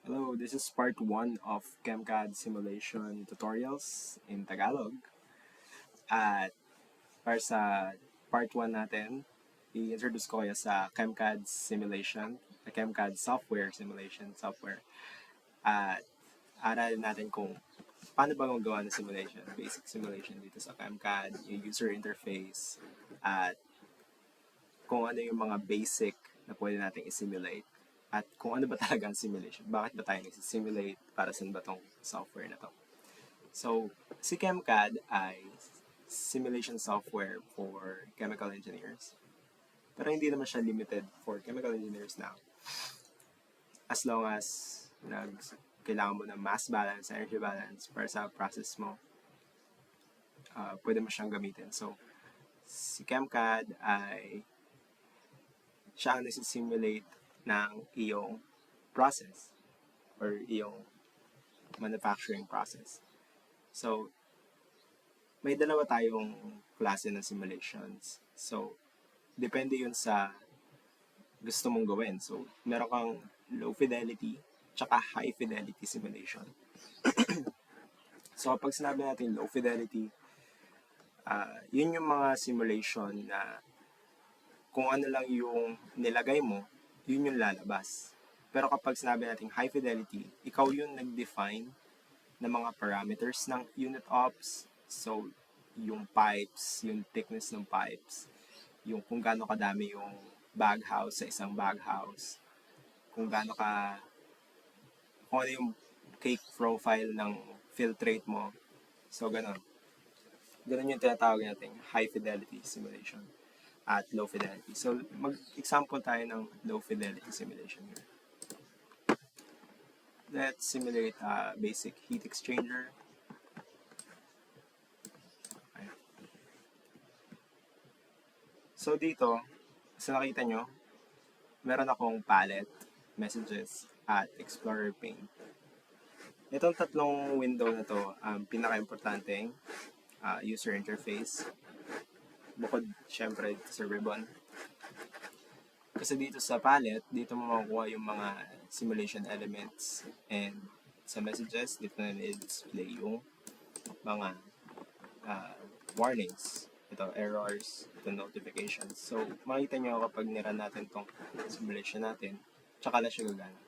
Hello, this is part 1 of ChemCAD simulation tutorials in Tagalog. At para sa part 1 natin, i-introduce ko kayo sa ChemCAD simulation, ChemCAD software simulation software. At aralin natin kung paano ba magawa ng simulation, basic simulation dito sa ChemCAD, yung user interface, at kung ano yung mga basic na pwede natin i-simulate. At kung ano ba talaga ang simulation. Bakit ba tayo nag-simulate? Para saan ba tong software na to? So, si ChemCAD ay simulation software for chemical engineers. Pero hindi naman siya limited for chemical engineers now. As long as kailangan mo ng mass balance, energy balance para sa process mo, pwede mo siyang gamitin. So, si ChemCAD ay siya ang nagsisimulate ng iyong process or iyong manufacturing process. So, may dalawa tayong klase ng simulations. So, depende yun sa gusto mong gawin. So, meron kang low fidelity tsaka high fidelity simulation. So, kapag sinabi natin low fidelity, yun yung mga simulation na kung ano lang yung nilagay mo, yun yung lalabas. Pero kapag sinabi natin high fidelity, ikaw yung nag-define ng mga parameters ng unit ops. So, yung pipes, yung thickness ng pipes, yung kung gaano kadami yung baghouse sa isang baghouse, kung gaano kung ano yung cake profile ng filtrate mo. So, ganun. Ganun yung tinatawag natin high fidelity simulation at low fidelity. So, mag-example tayo ng low fidelity simulation here. Let's simulate a basic heat exchanger. Okay. So, dito, sa nakita nyo, meron akong palette, messages, at Explorer pane. Itong tatlong window na to, pinaka-importanteng user interface. Bukod, syempre, sa ribbon. Kasi dito sa palette, dito mo makukuha yung mga simulation elements. And sa messages, dito na i-display yung mga warnings. Ito, errors, ito, notifications. So, makikita nyo kapag niran natin tong simulation natin, tsaka na siya gagana.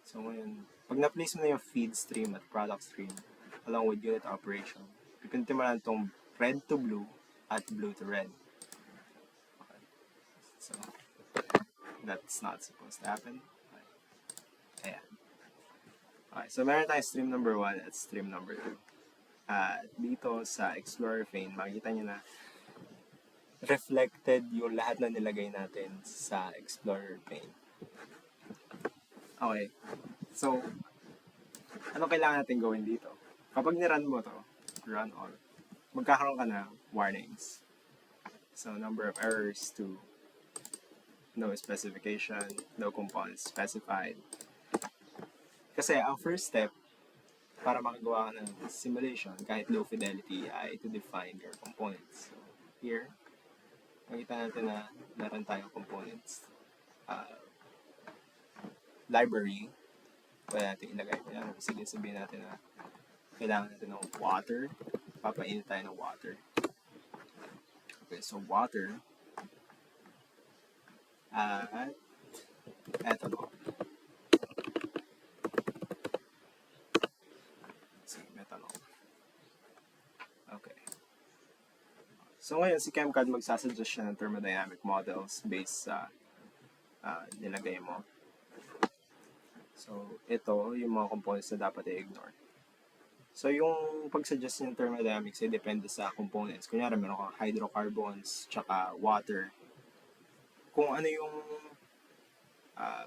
So, ngayon, pag na-place mo na yung feed stream at product stream, along with unit operation, pipintin mo lang itong red to blue at blue to red. Okay. So, that's not supposed to happen. Okay. Ayan. Okay, so meron tayong stream number 1 at stream number 2. Dito sa Explorer pane, makikita nyo na reflected yung lahat na nilagay natin sa Explorer pane. Okay. So, ano kailangan natin gawin dito? Kapag nirun mo to, run all, magkakaroon ka na warnings. So, number of errors to no specification, no components specified. Kasi ang first step para makagawa ka ng simulation kahit low fidelity ay to define your components. So, here, makita natin na meron tayong components. Library, pwede natin ilagay. Yan, sige, sabihin natin na kailangan natin ng water. Papainit tayo ng water. Okay, so water. At ethanol. Sige, methanol. Okay. So ngayon, si ChemCAD magsasuggest siya ng thermodynamic models based sa nilagay mo. So, ito yung mga components na dapat i-ignore. So, yung pag-suggest ng thermodynamics ay depende sa components. Kunyari, meron kang hydrocarbons, tsaka water. Kung ano yung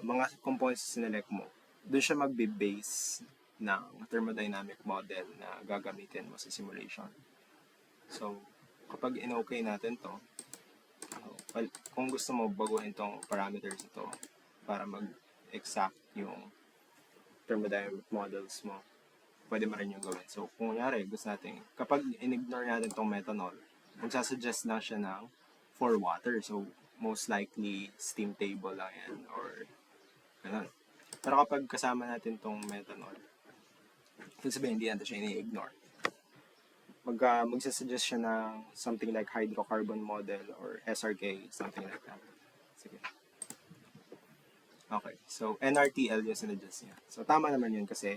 mga components na sinelect mo, doon siya magbe-base ng thermodynamic model na gagamitin mo sa simulation. So, kapag in-okay natin to, kung gusto mo baguhin tong parameters ito para mag-exact yung thermodynamic models mo, pwede mo rin yung gawin. So, kung kunyari, gusto natin, kapag in-ignore natin tong methanol, magsasuggest lang siya ng for water. So, most likely, steam table lang yan or ganun. Pero kapag kasama natin tong methanol, ibig sabihin hindi natin siya ini-ignore. Magsasuggest siya ng something like hydrocarbon model or SRK, something like that. Sige. Okay, so NRTL yung sinuggest niya. So tama naman yun kasi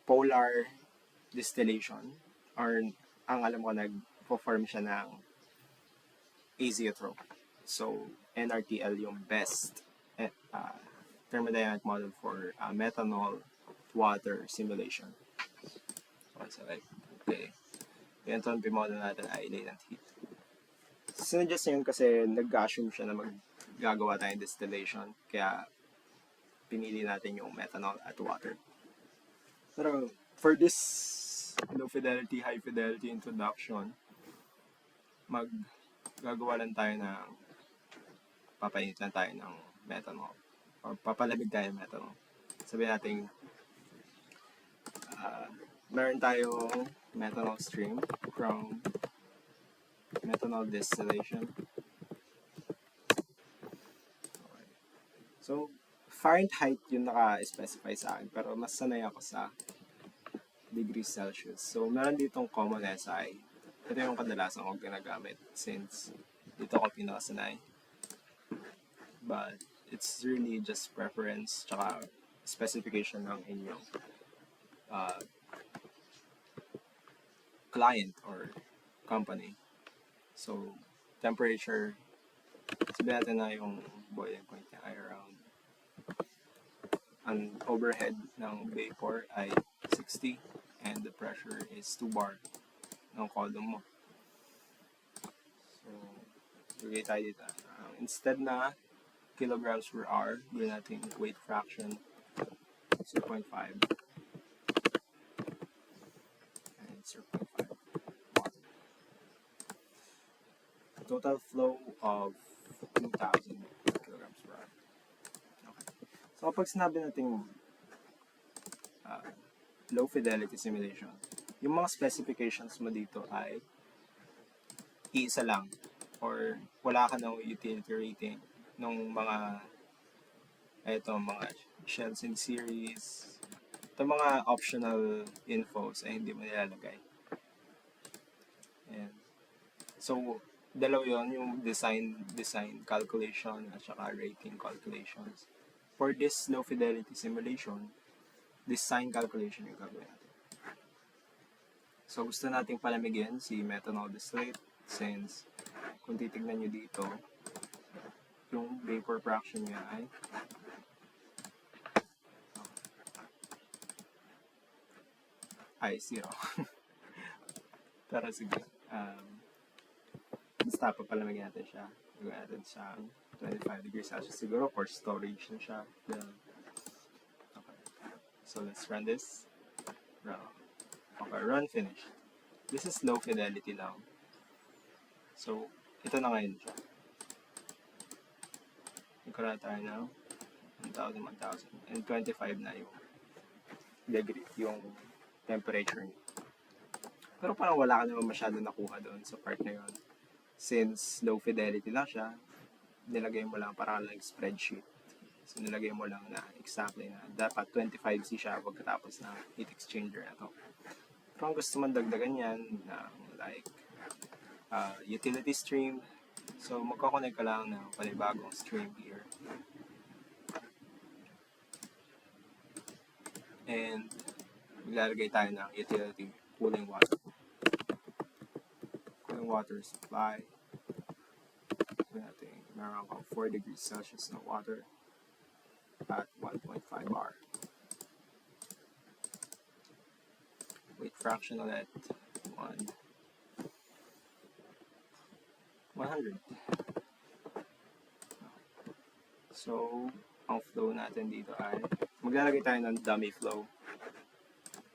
polar distillation or ang alam ko nag-form siya ng azeotrope. So NRTL yung best thermodynamic model for methanol water simulation. So okay. Yung enthalpy model natin ay latent heat. Sinuggest yun kasi nag-assume siya na maggagawa tayong distillation. Kaya pinili natin yung methanol at water. Pero for this low fidelity, high fidelity introduction, maggagawa lang tayo ng papainit lang tayo ng methanol or papalamig tayo ng methanol. Sabihin natin meron tayong methanol stream from methanol distillation. Okay. So, Fahrenheit yung naka-specify sa akin, pero mas sanay ako sa degrees Celsius. So, meron ditong common SI. Ito yung kadalasan kong ginagamit since dito ako pinakasanay. But, it's really just preference tsaka specification ng inyong client or company. So, temperature, sabihin natin na yung boiling point niya ay around ang overhead ng vapor ay 60 and the pressure is 2 bar ng column mo. So, bigay tayo dito. Instead na kilograms per hour, gawin natin weight fraction 0.5 and 0.5 water. Total flow of 2,000 kilograms per hour. Okay. So, kapag sinabi natin low fidelity simulation, yung mga specifications mo dito ay iisa lang or wala ka ng utility rating ng mga shells in series. Ito mga optional infos ay hindi mo nilalagay. And so, dalawa yun, yung design calculation at saka rating calculations. For this low fidelity simulation, design calculation yung gagawin natin. So, gusto nating palamigin si methanol distillate since kung titignan nyo dito, yung vapor fraction niya ay 0. Pero sige, basta papalamigin natin siya. Gawin natin siya 25 degrees Celsius siguro for storage na siya. Okay. So, let's run this. Okay, run finish. This is low fidelity lang. So, ito na ngayon siya. Nagkaroon tayo ng 1,000, 1,000. And 25 na yung degree, yung temperature niya. Pero parang wala ka naman masyado nakuha doon sa part na yun. Since low fidelity lang siya, nilagay mo lang parang like spreadsheet. So, nilagay mo lang na exactly na dapat 25C siya pagkatapos ng heat exchanger na to. Pero kung gusto man dagdagan yan, like utility stream, so magkoconnect ka lang ng panibagong stream here. And maglalagay tayo ng utility cooling water. Cooling water supply. Meron kang 4 degrees Celsius na water at 1.5 bar. Weight fraction ulit, 100. So, ang flow natin dito ay maglalagay tayo ng dummy flow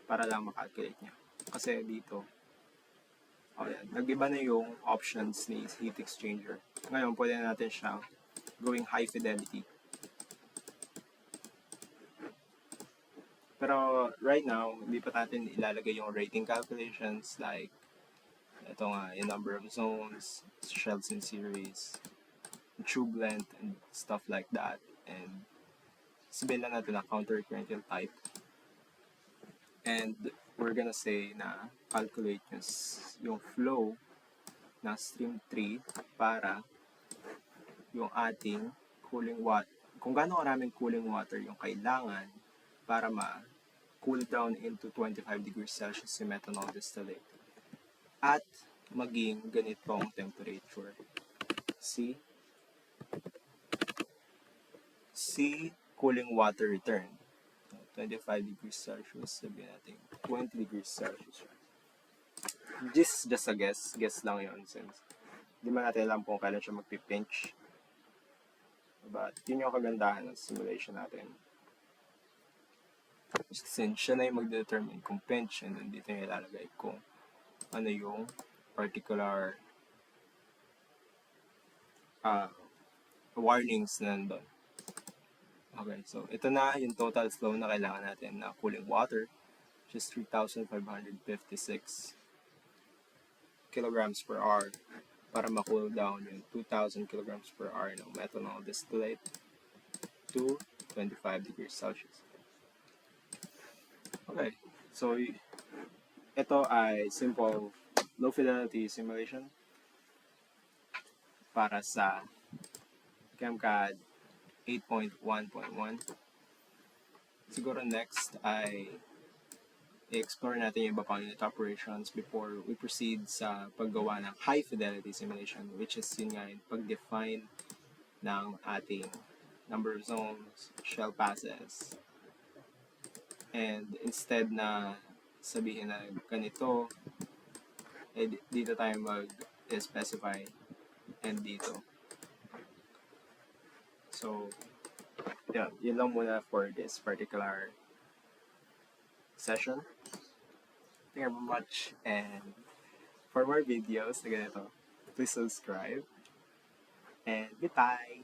para lang makalculate niya. Kasi dito, nag-iba na yung options ni heat exchanger. Ngayon, pwede na natin siyang going high fidelity. Pero right now, hindi pa natin ilalagay yung rating calculations like ito nga, yung number of zones, shells in series, tube length, and stuff like that. And sabihin lang natin na counter-current yung type. And we're gonna say na calculate yung flow na stream 3 para yung ating cooling water, kung gaano karaming cooling water yung kailangan para ma-cool down into 25 degrees Celsius yung methanol distillate. At maging ganitong temperature. C cooling water return. 25 degrees Celsius, sabihin natin 20 degrees Celsius. Just a guess. Guess lang yun since di man natin alam kung kailan siya magpipinch. But yun yung kagandahan ng simulation natin. Since siya na yung magdetermine kung pinch and then dito yung ilalagay kung ano yung particular warnings na nandun. Okay, so ito na yung total flow na kailangan natin na cooling water, which is 3,556 kilograms per hour para ma-cool down yung 2,000 kilograms per hour ng methanol distillate to 25 degrees Celsius. Okay, so ito ay simple low fidelity simulation para sa ChemCAD 8.1.1. Siguro next ay i-explore natin yung iba pang unit operations before we proceed sa paggawa ng high fidelity simulation, which is yun nga yung pag-define ng ating number of zones, shell passes, and instead na sabihin na ganito, dito tayo mag-specify and dito. So, yun lang muna for this particular session. Thank you very much, and for more videos na ganito, please subscribe, and goodbye!